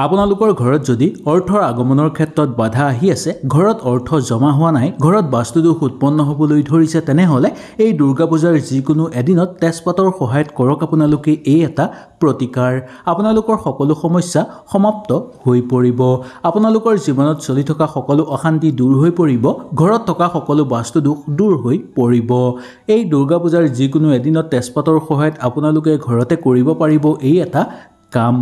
আপোনালোকৰ ঘৰত যদি অৰ্থৰ আগমনৰ ক্ষেত্ৰত বাধা আহি আছে, ঘৰত অৰ্থ জমা হোৱা নাই, ঘৰত বাস্তুদোষ উৎপন্ন হ'বলৈ ধৰিছে, তেনেহ'লে এই দুৰ্গা পূজাৰ যিকোনো এদিনত তেজপাতৰ সহায়ত কৰক আপোনালোকে এই এটা প্ৰতিকাৰ। আপোনালোকৰ সকলো সমস্যা সমাপ্ত হৈ পৰিব। আপোনালোকৰ জীৱনত চলি থকা সকলো অশান্তি দূৰ হৈ পৰিব। ঘৰত থকা সকলো বাস্তুদোষ দূৰ হৈ পৰিব। এই দুৰ্গা পূজাৰ যিকোনো এদিনত তেজপাতৰ সহায়ত আপোনালোকে ঘৰতে কৰিব পাৰিব এই এটা কাম।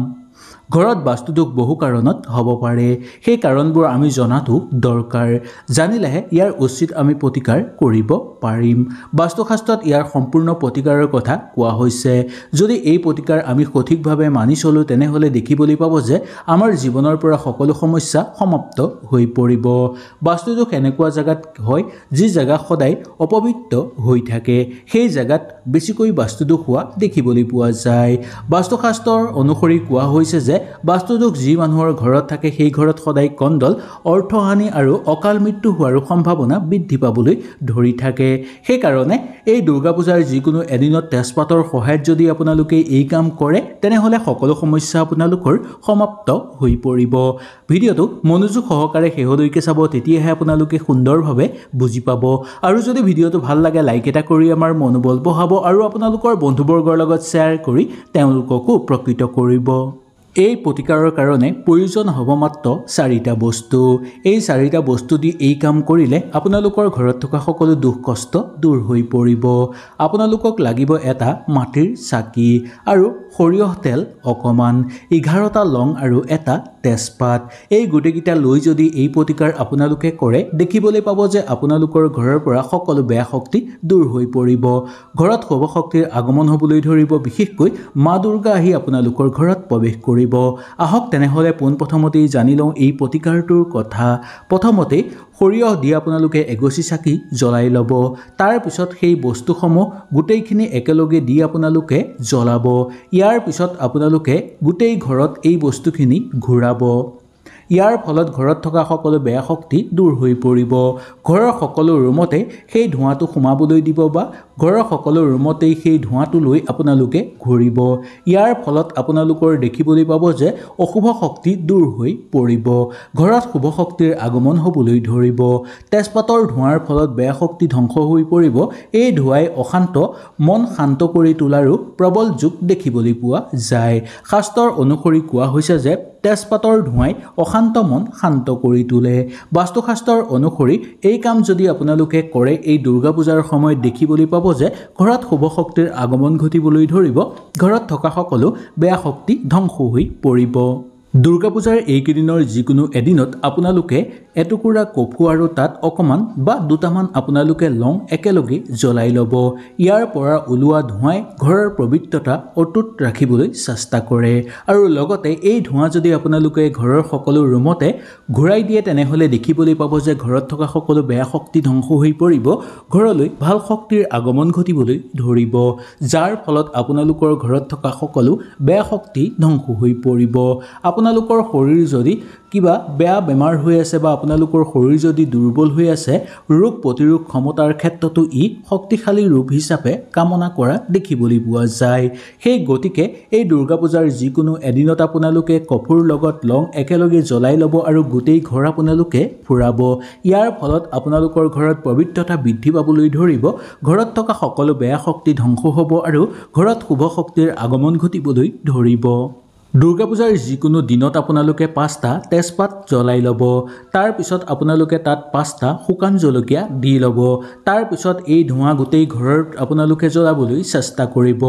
ঘৰত বাস্তুদোষ বহু কাৰণত হ'ব পাৰে, সেই কাৰণবোৰ আমি জনাটো দৰকাৰ। জানিলেহে ইয়াৰ উচিত আমি প্ৰতিকাৰ কৰিব পাৰিম। বাস্তুশাস্ত্ৰত ইয়াৰ সম্পূৰ্ণ প্ৰতিকাৰৰ কথা কোৱা হৈছে। যদি এই প্ৰতিকাৰ আমি সঠিকভাৱে মানি চলোঁ, তেনেহ'লে দেখিবলৈ পাব যে আমাৰ জীৱনৰ পৰা সকলো সমস্যা সমাপ্ত হৈ পৰিব। বাস্তুদোষ এনেকুৱা জেগাত হয় যি জেগা সদায় অপবিত্ৰ হৈ থাকে, সেই জেগাত বেছিকৈ বাস্তুদোষ হোৱা দেখিবলৈ পোৱা যায়। বাস্তুশাস্ত্ৰৰ অনুসৰি কোৱা হৈছে যে বাস্তুদোষ যি মানুহৰ ঘৰত থাকে, সেই ঘৰত সদায় কণ্ডল, অৰ্থহানি আৰু অকাল মৃত্যু হোৱাৰ সম্ভাৱনা বৃদ্ধি পাবলৈ ধৰি থাকে। সেইকাৰণে এই দুৰ্গা পূজাৰ যিকোনো এদিনত তেজপাতৰ সহায়ত যদি আপোনালোকে এই কাম কৰে, তেনেহ'লে সকলো সমস্যা আপোনালোকৰ সমাপ্ত হৈ পৰিব। ভিডিঅ'টো মনোযোগ সহকাৰে শেষলৈকে চাব, তেতিয়াহে আপোনালোকে সুন্দৰভাৱে বুজি পাব। আৰু যদি ভিডিঅ'টো ভাল লাগে, লাইক এটা কৰি আমাৰ মনোবল বঢ়াব আৰু আপোনালোকৰ বন্ধুবৰ্গৰ লগত শ্বেয়াৰ কৰি তেওঁলোককো উপকৃত কৰিব। এই প্ৰতিকাৰৰ কাৰণে প্ৰয়োজন হ'ব মাত্ৰ 4টা বস্তু। এই 4টা বস্তু দি এই কাম কৰিলে আপোনালোকৰ ঘৰত থকা সকলো দুখ কষ্ট দূৰ হৈ পৰিব। আপোনালোকক লাগিব এটা মাটিৰ চাকি আৰু সৰিয়হ তেল অকণমান, 11টা লং আৰু এটা তেজপাত। এই গোটেইকেইটা লৈ যদি এই প্ৰতিকাৰ আপোনালোকে কৰে, দেখিবলৈ পাব যে আপোনালোকৰ ঘৰৰ পৰা সকলো বেয়া শক্তি দূৰ হৈ পৰিব। ঘৰত শুভ শক্তিৰ আগমন হ'বলৈ ধৰিব। বিশেষকৈ মা দুৰ্গা আহি আপোনালোকৰ ঘৰত প্ৰৱেশ কৰিব। আহক তেনেহ'লে পোনপ্ৰথমতেই জানি লওঁ এই প্ৰতিকাৰটোৰ কথা। প্ৰথমতে সৰিয়হ দি আপোনালোকে এগছি চাকি জ্বলাই ল'ব। তাৰপিছত সেই বস্তুসমূহ গোটেইখিনি একেলগে দি আপোনালোকে জ্বলাব। ইয়াৰ পিছত আপোনালোকে গোটেই ঘৰত এই বস্তুখিনি ঘূৰাব। ইয়াৰ ফলত ঘৰত থকা সকলো বেয়া শক্তি দূৰ হৈ পৰিব। ঘৰৰ সকলো ৰুমতে সেই ধোঁৱাটো সোমাবলৈ দিব বা ঘৰৰ সকলো ৰুমতেই সেই ধোঁৱাটো লৈ আপোনালোকে ঘূৰিব। ইয়াৰ ফলত আপোনালোকৰ দেখিবলৈ পাব যে অশুভ শক্তি দূৰ হৈ পৰিব। ঘৰত শুভ শক্তিৰ আগমন হ'বলৈ ধৰিব। তেজপাতৰ ধোঁৱাৰ ফলত বেয়া শক্তি ধ্বংস হৈ পৰিব। এই ধোঁৱাই অশান্ত মন শান্ত কৰি তোলাৰো প্ৰবল যোগ দেখিবলৈ পোৱা যায়। শাস্ত্ৰৰ অনুসৰি কোৱা হৈছে যে তেজপাতৰ ধোঁৱাই অশান্ত মন শান্ত কৰি তোলে। বাস্তুশাস্ত্ৰৰ অনুসৰি এই কাম যদি আপোনালোকে কৰে, এই দুৰ্গা পূজাৰ সময়ত দেখিবলৈ পাব যে ঘৰত শুভ শক্তিৰ আগমন ঘটিবলৈ ধৰিব। ঘৰত থকা সকলো বেয়া শক্তি ধ্বংস হৈ পৰিব। দুৰ্গা পূজাৰ এইকেইদিনৰ যিকোনো এদিনত আপোনালোকে এটুকুৰা কফু আৰু তাত অকণমান বা দুটামান আপোনালোকে লং একেলগে জ্বলাই ল'ব। ইয়াৰ পৰা ওলোৱা ধোঁৱাই ঘৰৰ পবিত্ৰতা অটুট ৰাখিবলৈ চেষ্টা কৰে। আৰু লগতে এই ধোঁৱা যদি আপোনালোকে ঘৰৰ সকলো ৰুমতে ঘূৰাই দিয়ে, তেনেহ'লে দেখিবলৈ পাব যে ঘৰত থকা সকলো বেয়া শক্তি ধ্বংস হৈ পৰিব। ঘৰলৈ ভাল শক্তিৰ আগমন ঘটিবলৈ ধৰিব, যাৰ ফলত আপোনালোকৰ ঘৰত থকা সকলো বেয়া শক্তি ধ্বংস হৈ পৰিব। আপোনালোকৰ শৰীৰ যদি কিবা বেয়া বেমাৰ হৈ আছে বা আপোনালোকৰ শৰীৰ যদি দুৰ্বল হৈ আছে, ৰোগ প্ৰতিৰোধ ক্ষমতাৰ ক্ষেত্ৰতো ই শক্তিশালী ৰূপ হিচাপে কামনা কৰা দেখিবলৈ পোৱা যায়। সেই গতিকে এই দুৰ্গা পূজাৰ যিকোনো এদিনত আপোনালোকে কফুৰ লগত লং একেলগে জ্বলাই ল'ব আৰু গোটেই ঘৰ আপোনালোকে ফুৰাব। ইয়াৰ ফলত আপোনালোকৰ ঘৰত পবিত্ৰতা বৃদ্ধি পাবলৈ ধৰিব। ঘৰত থকা সকলো বেয়া শক্তি ধ্বংস হ'ব আৰু ঘৰত শুভ শক্তিৰ আগমন ঘটিবলৈ ধৰিব। দুৰ্গা পূজাৰ যিকোনো দিনত আপোনালোকে 5টা তেজপাত জ্বলাই ল'ব। তাৰপিছত আপোনালোকে তাত 5টা শুকান জলকীয়া দি ল'ব। তাৰপিছত এই ধোঁৱা গোটেই ঘৰত আপোনালোকে জ্বলাবলৈ চেষ্টা কৰিব।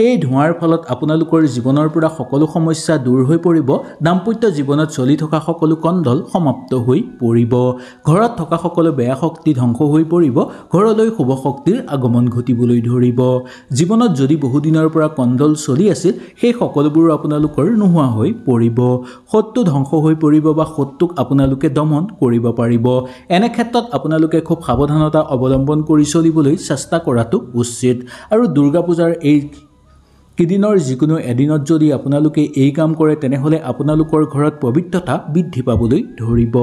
এই ধোঁৱাৰ ফলত আপোনালোকৰ জীৱনৰ পৰা সকলো সমস্যা দূৰ হৈ পৰিব। দাম্পত্য জীৱনত চলি থকা সকলো কণ্ডল সমাপ্ত হৈ পৰিব। ঘৰত থকা সকলো বেয়া শক্তি ধ্বংস হৈ পৰিব। ঘৰলৈ শুভ শক্তিৰ আগমন ঘটিবলৈ ধৰিব। জীৱনত যদি বহুদিনৰ পৰা কণ্ডল চলি আছিল, সেই সকলোবোৰ আপোনালোকৰ নোহোৱা হৈ পৰিব। শত্ৰু ধ্বংস হৈ পৰিব বা শত্ৰুক আপোনালোকে দমন কৰিব পাৰিব। এনে ক্ষেত্ৰত আপোনালোকে খুব সাৱধানতা অৱলম্বন কৰি চলিবলৈ চেষ্টা কৰাটো উচিত। আৰু দুৰ্গা পূজাৰ এই কেইদিনৰ যিকোনো এদিনত যদি আপোনালোকে এই কাম কৰে, তেনেহ'লে আপোনালোকৰ ঘৰত পবিত্ৰতা বৃদ্ধি পাবলৈ ধৰিব।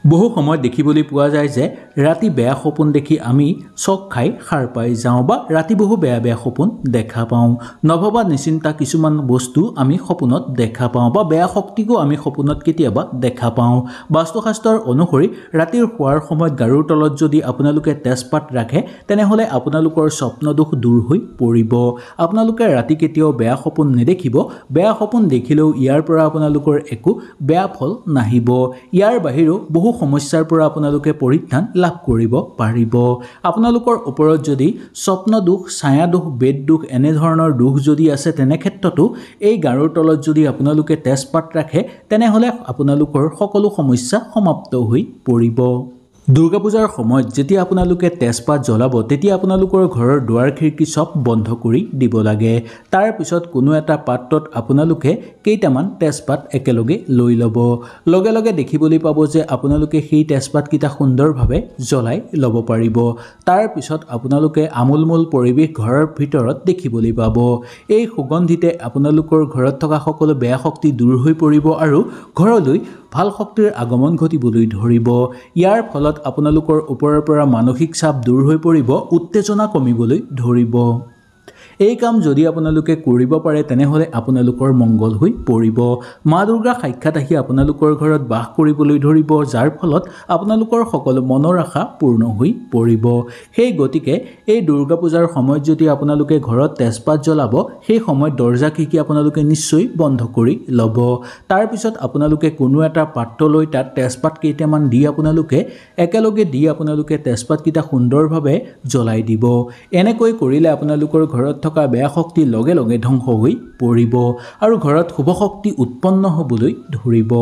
বহু সময় দেখিবলৈ পোৱা যায় যে ৰাতি বেয়া সপোন দেখি আমি চক খাই সাৰ পাই যাওঁ বা ৰাতি বহু বেয়া বেয়া সপোন দেখা পাওঁ। নভবা নিচিন্তা কিছুমান বস্তু আমি সপোনত দেখা পাওঁ বা বেয়া শক্তিকো আমি সপোনত কেতিয়াবা দেখা পাওঁ। বাস্তুশাস্ত্ৰৰ অনুসৰি ৰাতিৰ শোৱাৰ সময়ত গাৰুৰ তলত যদি আপোনালোকে তেজপাত ৰাখে তেনেহ'লে আপোনালোকৰ স্বপ্নদোষ দূৰ হৈ পৰিব। আপোনালোকে ৰাতি কেতিয়াও বেয়া সপোন নেদেখিব। বেয়া সপোন দেখিলেও ইয়াৰ পৰা আপোনালোকৰ একো বেয়া ফল নাহিব। ইয়াৰ বাহিৰেও বহু সমস্যাৰ পৰা আপোনালোকে পৰিত্ৰাণ লাভ কৰিব পাৰিব। আপোনালোকৰ ওপৰত যদি স্বপ্ন দোষ, ছায়া দোষ, বেদ দোষ এনেধৰণৰ দোষ যদি আছে তেনে ক্ষেত্ৰতো এই গাৰুৰ তলত যদি আপোনালোকে তেজপাত ৰাখে তেনেহ'লে আপোনালোকৰ সকলো সমস্যা সমাপ্ত হৈ পৰিব। দুৰ্গা পূজাৰ সময়ত যেতিয়া আপোনালোকে তেজপাত জ্বলাব তেতিয়া আপোনালোকৰ ঘৰৰ দুৱাৰ খিৰিকী চব বন্ধ কৰি দিব লাগে। তাৰ পিছত কোনো এটা পাত্ৰত আপোনালোকে কেইটামান তেজপাত একেলগে লৈ ল'ব। লগে লগে দেখিবলৈ পাব যে আপোনালোকে সেই তেজপাতকেইটা সুন্দৰভাৱে জ্বলাই ল'ব পাৰিব। তাৰ পিছত আপোনালোকে আমোলমোল পৰিৱেশ ঘৰৰ ভিতৰত দেখিবলৈ পাব। এই সুগন্ধিতে আপোনালোকৰ ঘৰত থকা সকলো বেয়া শক্তি দূৰ হৈ পৰিব আৰু ঘৰলৈ ভাল শক্তিৰ আগমন ঘটিবলৈ ধৰিব। ইয়াৰ ফলত আপোনালোকৰ ওপৰৰ পৰা মানসিক চাপ দূৰ হৈ পৰিব, উত্তেজনা কমিবলৈ ধৰিব। এই কাম যদি আপোনালোকে কৰিব পাৰে তেনেহ'লে আপোনালোকৰ মংগল হৈ পৰিব। মা দুৰ্গাৰ সাক্ষাৎ আহি আপোনালোকৰ ঘৰত বাস কৰিবলৈ ধৰিব, যাৰ ফলত আপোনালোকৰ সকলো মনৰ আশা পূৰ্ণ হৈ পৰিব। সেই গতিকে এই দুৰ্গা পূজাৰ সময়ত যদি আপোনালোকে ঘৰত তেজপাত জ্বলাব সেই সময়ত দৰ্জা খিৰিকী আপোনালোকে নিশ্চয় বন্ধ কৰি ল'ব। তাৰপিছত আপোনালোকে কোনো এটা পাত্ৰ লৈ তাত তেজপাত কেইটামান দি আপোনালোকে তেজপাতকেইটা সুন্দৰভাৱে জ্বলাই দিব। এনেকৈ কৰিলে আপোনালোকৰ ঘৰত থকা বেয়া শক্তি লগে লগে ধ্বংস হৈ পৰিব আৰু ঘৰত শুভ শক্তি উৎপন্ন হ'বলৈ ধৰিব।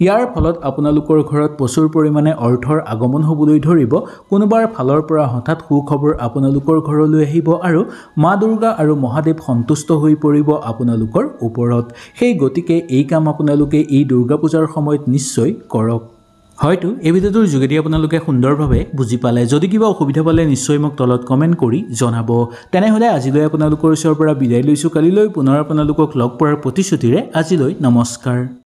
ইয়াৰ ফলত আপোনালোকৰ ঘৰত প্ৰচুৰ পৰিমাণে অৰ্থৰ আগমন হ'বলৈ ধৰিব। কোনোবাৰ ফালৰ পৰা হঠাৎ সুখবৰ আপোনালোকৰ ঘৰলৈ আহিব আৰু মা দুৰ্গা আৰু মহাদেৱ সন্তুষ্ট হৈ পৰিব আপোনালোকৰ ওপৰত। সেই গতিকে এই কাম আপোনালোকে এই দুৰ্গা পূজাৰ সময়ত নিশ্চয় কৰক। হয়তো এই ভিডিঅ'টোৰ যোগেদি আপোনালোকে সুন্দৰভাৱে বুজি পালে। যদি কিবা অসুবিধা পালে নিশ্চয় মোক তলত কমেণ্ট কৰি জনাব। তেনেহ'লে আজিলৈ আপোনালোকৰ ওচৰৰ পৰা বিদায় লৈছোঁ। কালিলৈ পুনৰ আপোনালোকক লগ পোৱাৰ প্ৰতিশ্ৰুতিৰে আজিলৈ নমস্কাৰ।